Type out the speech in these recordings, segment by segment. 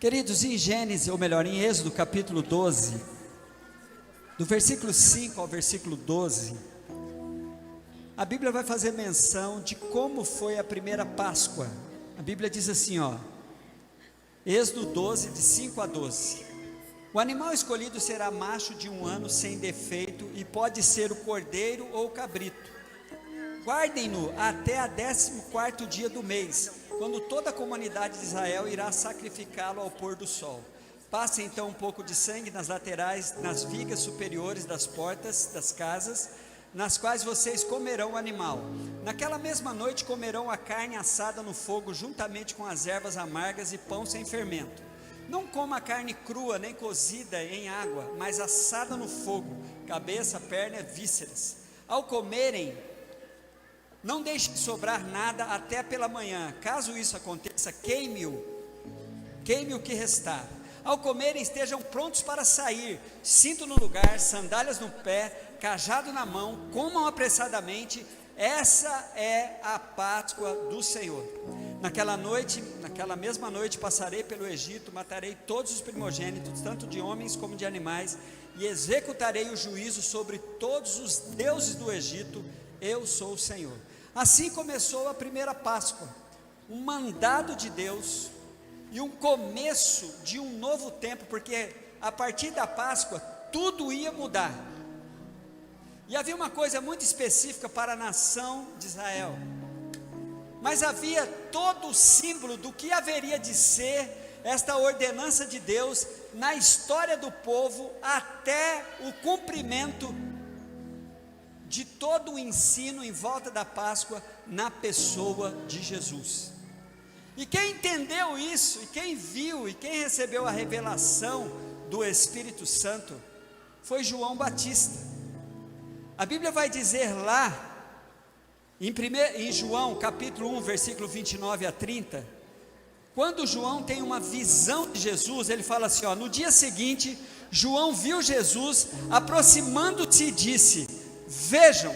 Queridos, em Gênesis, ou melhor, em Êxodo capítulo 12, do versículo 5 ao versículo 12, a Bíblia vai fazer menção de como foi a primeira Páscoa. A Bíblia diz assim, Êxodo 12, de 5 a 12: o animal escolhido será macho de 1 ano sem defeito, e pode ser o cordeiro ou o cabrito. Guardem-no até a 14º dia do mês, quando toda a comunidade de Israel irá sacrificá-lo ao pôr do sol. Passem então um pouco de sangue nas laterais, nas vigas superiores das portas das casas, nas quais vocês comerão o animal. Naquela mesma noite comerão a carne assada no fogo, juntamente com as ervas amargas e pão sem fermento. Não coma a carne crua, nem cozida em água, mas assada no fogo, cabeça, perna e vísceras. Ao comerem, não deixe de sobrar nada até pela manhã. Caso isso aconteça, queime o que restar. Ao comerem, estejam prontos para sair, cinto no lugar, sandálias no pé, cajado na mão, comam apressadamente. Essa é a Páscoa do Senhor. Naquela mesma noite passarei pelo Egito, matarei todos os primogênitos, tanto de homens como de animais, e executarei o juízo sobre todos os deuses do Egito. Eu sou o Senhor. Assim começou a primeira Páscoa, um mandado de Deus e um começo de um novo tempo, porque a partir da Páscoa tudo ia mudar. E havia uma coisa muito específica para a nação de Israel, mas havia todo o símbolo do que haveria de ser esta ordenança de Deus na história do povo, até o cumprimento de todo o ensino em volta da Páscoa na pessoa de Jesus. E quem entendeu isso, e quem viu, e quem recebeu a revelação do Espírito Santo, foi João Batista. A Bíblia vai dizer lá, em João capítulo 1, versículo 29 a 30, quando João tem uma visão de Jesus, ele fala assim, no dia seguinte, João viu Jesus aproximando-se e disse: vejam,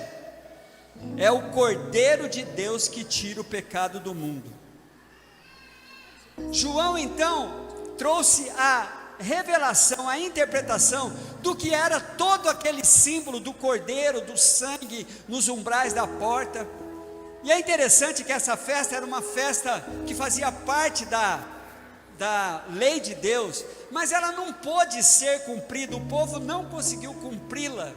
é o Cordeiro de Deus que tira o pecado do mundo. João então trouxe a revelação, a interpretação do que era todo aquele símbolo do cordeiro, do sangue nos umbrais da porta. E é interessante que essa festa era uma festa que fazia parte da lei de Deus, mas ela não pôde ser cumprida, o povo não conseguiu cumpri-la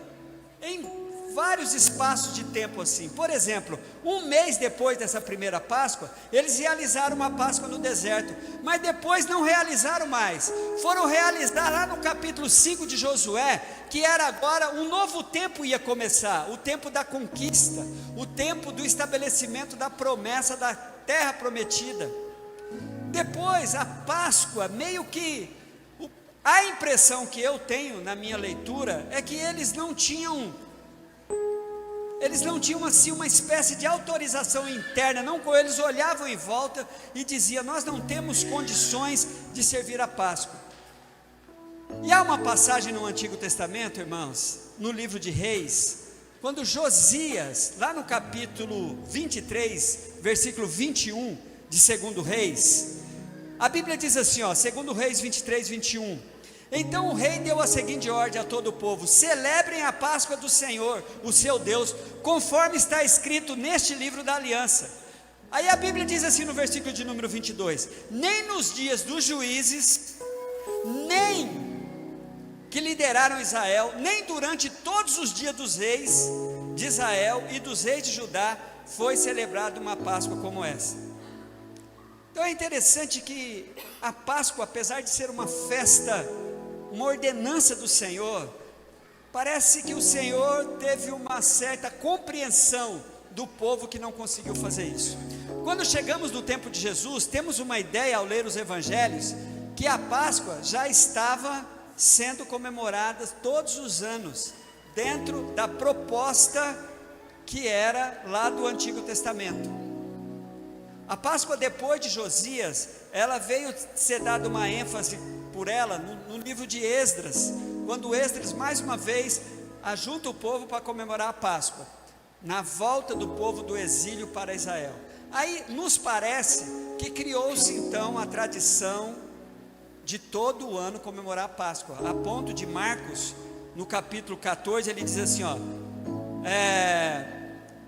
em vários espaços de tempo assim. Por exemplo, um mês depois dessa primeira Páscoa, eles realizaram uma Páscoa no deserto, mas depois não realizaram mais, foram realizar lá no capítulo 5 de Josué, que era agora um novo tempo ia começar, o tempo da conquista, o tempo do estabelecimento da promessa da terra prometida. Depois a Páscoa, meio que, a impressão que eu tenho na minha leitura, é que eles não tinham assim uma espécie de autorização interna, eles olhavam em volta e diziam: nós não temos condições de servir a Páscoa. E há uma passagem no Antigo Testamento, irmãos, no livro de Reis, quando Josias, lá no capítulo 23, versículo 21 de 2 Reis, a Bíblia diz assim, 2 Reis 23, 21: então o rei deu a seguinte ordem a todo o povo: celebrem a Páscoa do Senhor, o seu Deus, conforme está escrito neste livro da aliança. Aí a Bíblia diz assim no versículo de número 22: nem nos dias dos juízes, nem que lideraram Israel, nem durante todos os dias dos reis de Israel e dos reis de Judá, foi celebrada uma Páscoa como essa. Então é interessante que a Páscoa, apesar de ser uma festa, uma ordenança do Senhor, parece que o Senhor teve uma certa compreensão do povo que não conseguiu fazer isso. Quando chegamos no tempo de Jesus, temos uma ideia ao ler os evangelhos, que a Páscoa já estava sendo comemorada todos os anos, dentro da proposta que era lá do Antigo Testamento. A Páscoa depois de Josias, ela veio ser dada uma ênfase por ela no livro de Esdras, quando Esdras mais uma vez ajunta o povo para comemorar a Páscoa, na volta do povo do exílio para Israel. Aí nos parece que criou-se então a tradição de todo o ano comemorar a Páscoa, a ponto de Marcos, no capítulo 14, ele diz assim, ó,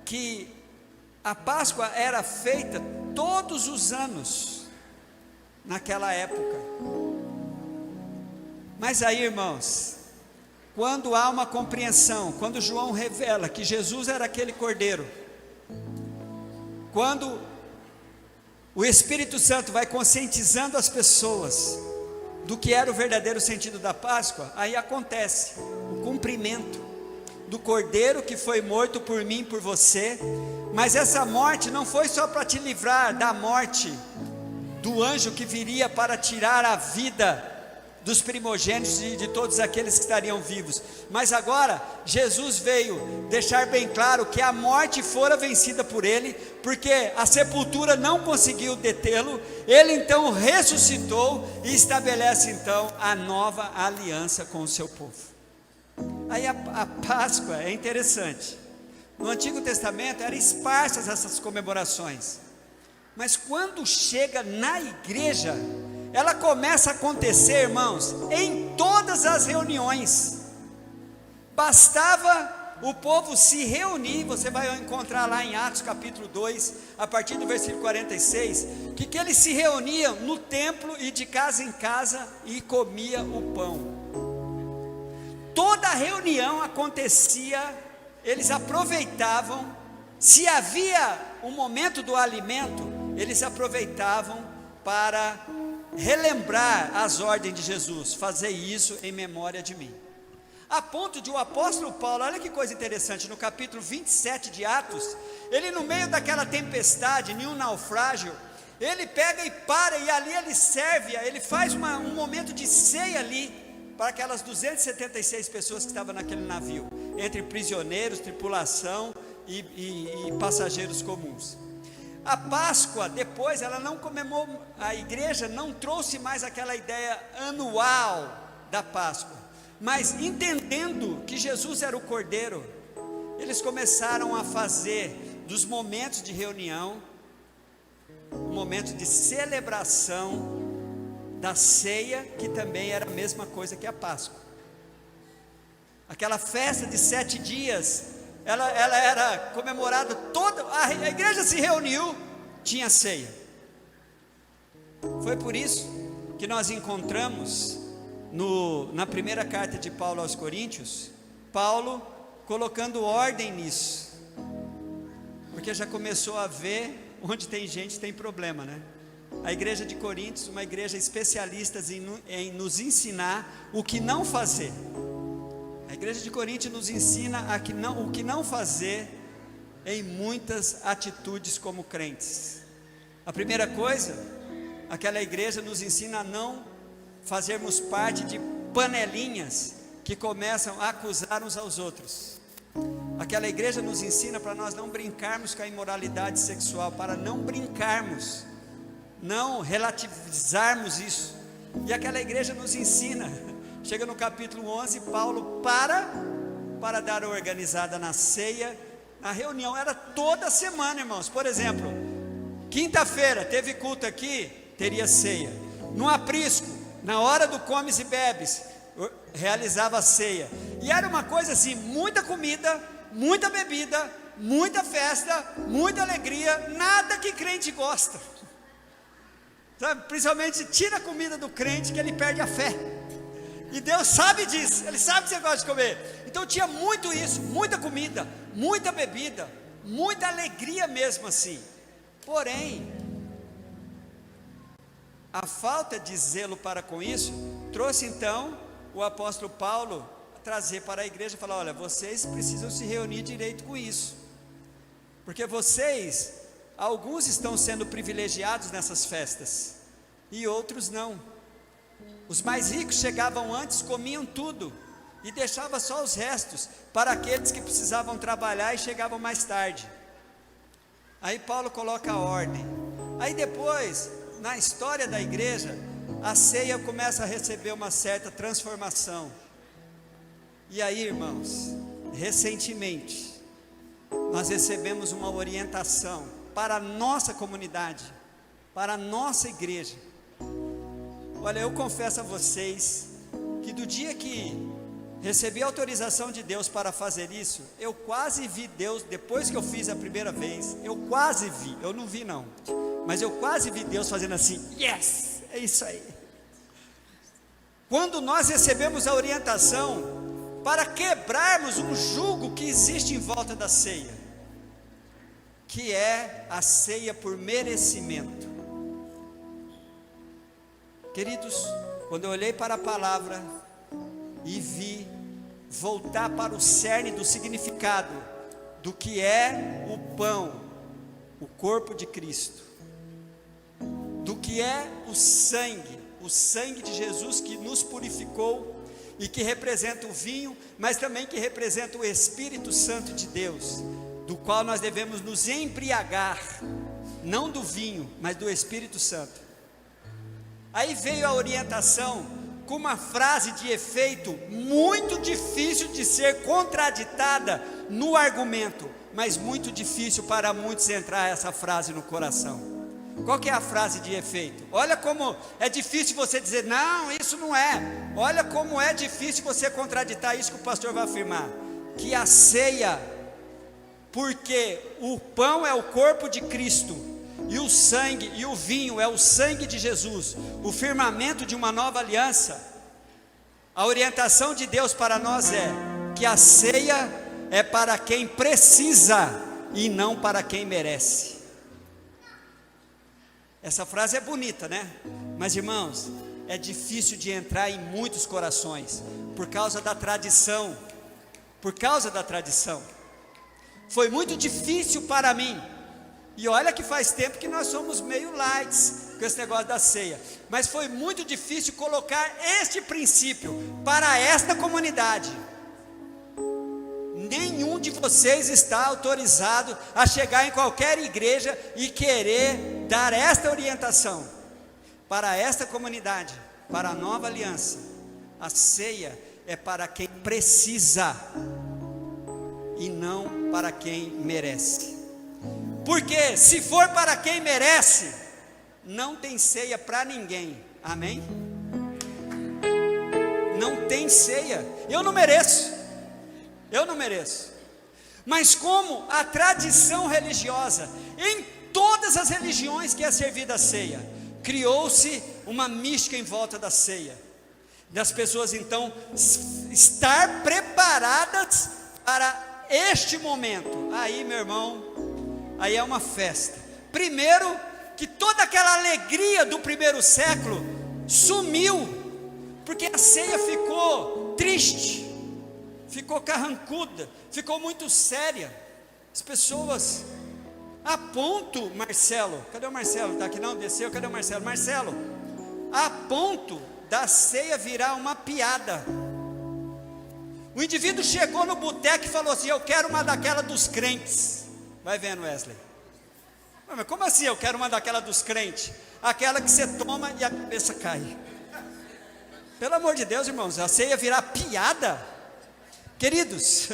que a Páscoa era feita todos os anos, naquela época. Mas aí, irmãos, quando há uma compreensão, quando João revela que Jesus era aquele cordeiro, quando o Espírito Santo vai conscientizando as pessoas do que era o verdadeiro sentido da Páscoa, aí acontece o cumprimento do cordeiro que foi morto por mim e por você. Mas essa morte não foi só para te livrar da morte do anjo que viria para tirar a vida dos primogênitos e de todos aqueles que estariam vivos, mas agora Jesus veio deixar bem claro que a morte fora vencida por ele, porque a sepultura não conseguiu detê-lo. Ele então ressuscitou e estabelece então a nova aliança com o seu povo. Aí a Páscoa é interessante. No Antigo Testamento eram esparsas essas comemorações, mas quando chega na igreja, ela começa a acontecer, irmãos, em todas as reuniões. Bastava o povo se reunir. Você vai encontrar lá em Atos capítulo 2, a partir do versículo 46, que eles se reuniam no templo e de casa em casa e comia o pão. Toda reunião acontecia, eles aproveitavam, se havia um momento do alimento, eles aproveitavam para relembrar as ordens de Jesus, fazer isso em memória de mim. A ponto de o apóstolo Paulo, olha que coisa interessante, no capítulo 27 de Atos, ele no meio daquela tempestade, em um naufrágio, ele pega e para, e ali ele serve, ele faz um momento de ceia ali, para aquelas 276 pessoas que estavam naquele navio, entre prisioneiros, tripulação e passageiros comuns. A Páscoa, depois, ela não comemorou, a igreja não trouxe mais aquela ideia anual da Páscoa, mas entendendo que Jesus era o Cordeiro, eles começaram a fazer dos momentos de reunião, um momento de celebração da ceia, que também era a mesma coisa que a Páscoa. Aquela festa de 7 dias, ela era comemorada toda, a igreja se reuniu, tinha ceia. Foi por isso que nós encontramos na primeira carta de Paulo aos Coríntios, Paulo colocando ordem nisso, porque já começou a ver onde tem gente tem problema, né? A igreja de Coríntios, uma igreja especialista em nos ensinar o que não fazer. A igreja de Coríntios nos ensina o que não fazer em muitas atitudes como crentes. A primeira coisa, aquela igreja nos ensina a não fazermos parte de panelinhas que começam a acusar uns aos outros. Aquela igreja nos ensina para nós não brincarmos com a imoralidade sexual, para não brincarmos, não relativizarmos isso. E aquela igreja nos ensina, chega no capítulo 11, Paulo para dar uma organizada na ceia, na reunião, era toda semana, irmãos. Por exemplo, quinta-feira teve culto aqui, teria ceia. No aprisco, na hora do comes e bebes, realizava a ceia. E era uma coisa assim, muita comida, muita bebida, muita festa, muita alegria, nada que crente gosta. Sabe? Principalmente tira a comida do crente que ele perde a fé. E Deus sabe disso, Ele sabe que você gosta de comer. Então tinha muito isso, muita comida, muita bebida, muita alegria mesmo assim. Porém, a falta de zelo para com isso, trouxe então o apóstolo Paulo a trazer para a igreja e falar: olha, vocês precisam se reunir direito com isso. Porque vocês, alguns estão sendo privilegiados nessas festas, e outros não. Os mais ricos chegavam antes, comiam tudo, e deixavam só os restos para aqueles que precisavam trabalhar e chegavam mais tarde. Aí Paulo coloca a ordem. Aí depois, na história da igreja, a ceia começa a receber uma certa transformação. E aí, irmãos, recentemente, nós recebemos uma orientação para a nossa comunidade, para a nossa igreja, Olha, eu confesso a vocês que do dia que recebi a autorização de Deus para fazer isso, eu quase vi Deus, depois que eu fiz a primeira vez, eu quase vi, eu não vi não, mas eu quase vi Deus fazendo assim, yes, é isso aí. Quando nós recebemos a orientação para quebrarmos um jugo que existe em volta da ceia, que é a ceia por merecimento. Queridos, quando eu olhei para a palavra e vi voltar para o cerne do significado do que é o pão, o corpo de Cristo, do que é o sangue de Jesus que nos purificou e que representa o vinho, mas também que representa o Espírito Santo de Deus, do qual nós devemos nos embriagar, não do vinho, mas do Espírito Santo. Aí veio a orientação com uma frase de efeito muito difícil de ser contraditada no argumento, mas muito difícil para muitos entrar essa frase no coração. Qual que é a frase de efeito? Olha como é difícil você dizer, não, isso não é. Olha como é difícil você contraditar isso que o pastor vai afirmar, que a ceia, porque o pão é o corpo de Cristo, e o sangue e o vinho é o sangue de Jesus, o firmamento de uma nova aliança. A orientação de Deus para nós é que a ceia é para quem precisa e não para quem merece. Essa frase é bonita, né? Mas irmãos, é difícil de entrar em muitos corações, por causa da tradição, foi muito difícil para mim, e olha que faz tempo que nós somos meio lights com esse negócio da ceia, mas foi muito difícil colocar este princípio para esta comunidade. Nenhum de vocês está autorizado a chegar em qualquer igreja e querer dar esta orientação para esta comunidade, para a nova aliança. A ceia é para quem precisa e não para quem merece. Porque se for para quem merece, não tem ceia para ninguém. Amém? Não tem ceia. Eu não mereço. Mas como a tradição religiosa, em todas as religiões que é servida a ceia, criou-se uma mística em volta da ceia, das pessoas então estar preparadas para este momento. Aí, meu irmão, aí é uma festa. Primeiro, que toda aquela alegria do primeiro século sumiu, porque a ceia ficou triste, ficou carrancuda, ficou muito séria. As pessoas, a ponto, Marcelo, cadê o Marcelo? Está aqui não? Desceu, cadê o Marcelo? Marcelo, a ponto da ceia virar uma piada. O indivíduo chegou no boteco e falou assim, eu quero uma daquela dos crentes. Vai vendo, Wesley. Mas como assim eu quero uma daquela dos crentes? Aquela que você toma e a cabeça cai. Pelo amor de Deus, irmãos, a ceia virar piada. Queridos,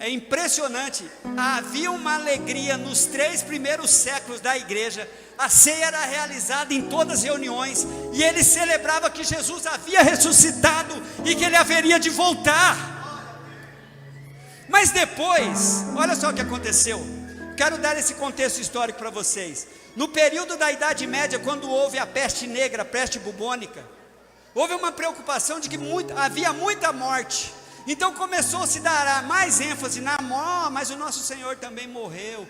é impressionante. Havia uma alegria nos 3 primeiros séculos da igreja. A ceia era realizada em todas as reuniões, e ele celebrava que Jesus havia ressuscitado e que ele haveria de voltar. Mas depois, olha só o que aconteceu. Quero dar esse contexto histórico para vocês. No período da Idade Média, quando houve a peste negra, a peste bubônica, houve uma preocupação de que havia muita morte. Então começou a se dar mais ênfase na morte, mas o nosso Senhor também morreu,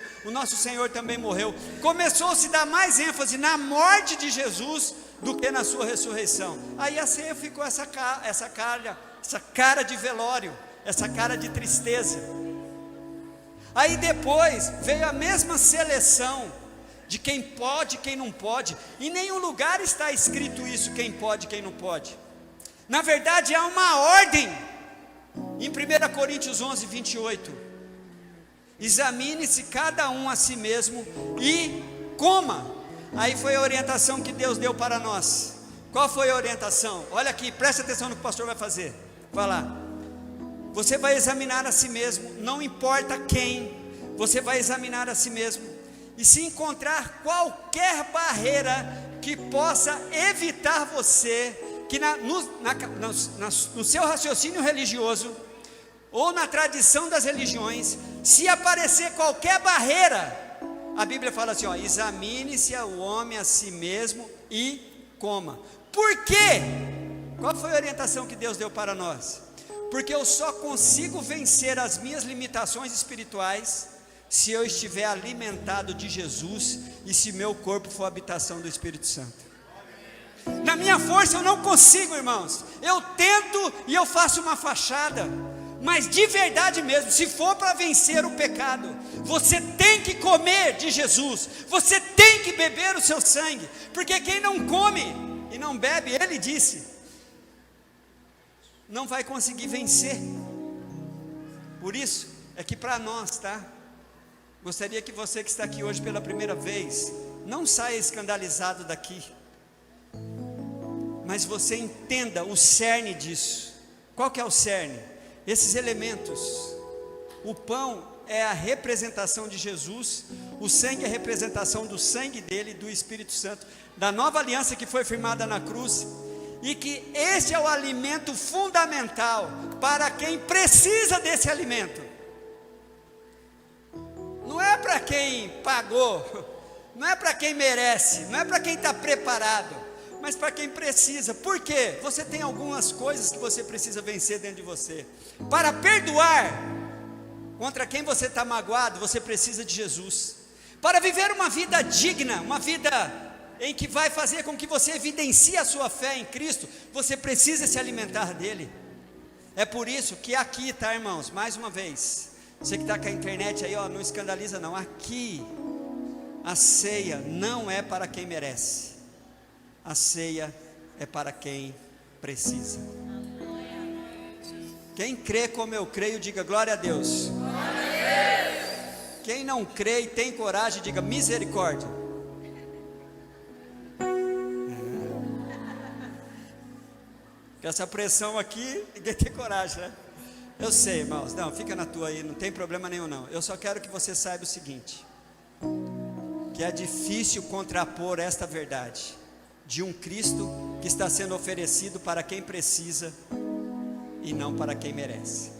começou a se dar mais ênfase na morte de Jesus do que na sua ressurreição. Aí a ceia ficou essa cara de velório, essa cara de tristeza. Aí depois veio a mesma seleção de quem pode e quem não pode. Em nenhum lugar está escrito isso, quem pode e quem não pode. Na verdade há uma ordem. Em 1 Coríntios 11, 28, examine-se cada um a si mesmo e coma. Aí foi a orientação que Deus deu para nós. Qual foi a orientação? Olha aqui, preste atenção no que o pastor vai fazer. Vai lá. Você vai examinar a si mesmo, não importa quem, você vai examinar a si mesmo. E se encontrar qualquer barreira que que possa evitar você, que no seu raciocínio religioso, ou na tradição das religiões, se aparecer qualquer barreira, a Bíblia fala assim, ó, examine-se o homem a si mesmo e coma. Por quê? Qual foi a orientação que Deus deu para nós? Porque eu só consigo vencer as minhas limitações espirituais se eu estiver alimentado de Jesus e se meu corpo for a habitação do Espírito Santo. Na minha força eu não consigo, irmãos. Eu tento e eu faço uma fachada, mas de verdade mesmo, se for para vencer o pecado, você tem que comer de Jesus, você tem que beber o seu sangue, porque quem não come e não bebe, ele disse, não vai conseguir vencer. Por isso, é que para nós, tá? Gostaria que você que está aqui hoje pela primeira vez, não saia escandalizado daqui, mas você entenda o cerne disso. Qual que é o cerne? Esses elementos. O pão é a representação de Jesus, o sangue é a representação do sangue dele, do Espírito Santo, da nova aliança que foi firmada na cruz, e que esse é o alimento fundamental para quem precisa desse alimento. Não é para quem pagou, não é para quem merece, não é para quem está preparado, mas para quem precisa. Por quê? Você tem algumas coisas que você precisa vencer dentro de você. Para perdoar contra quem você está magoado, você precisa de Jesus. Para viver uma vida digna, uma vida em que vai fazer com que você evidencie a sua fé em Cristo, você precisa se alimentar dele. É por isso que aqui, tá, irmãos, mais uma vez, você que está com a internet aí, ó, não escandaliza não, aqui a ceia não é para quem merece, a ceia é para quem precisa. Quem crê como eu creio, diga glória a Deus. Quem não crê e tem coragem, diga misericórdia. Com essa pressão aqui, ninguém tem coragem, né? Eu sei, irmãos, não, fica na tua aí, não tem problema nenhum não. Eu só quero que você saiba o seguinte, que é difícil contrapor esta verdade, de um Cristo que está sendo oferecido para quem precisa, e não para quem merece.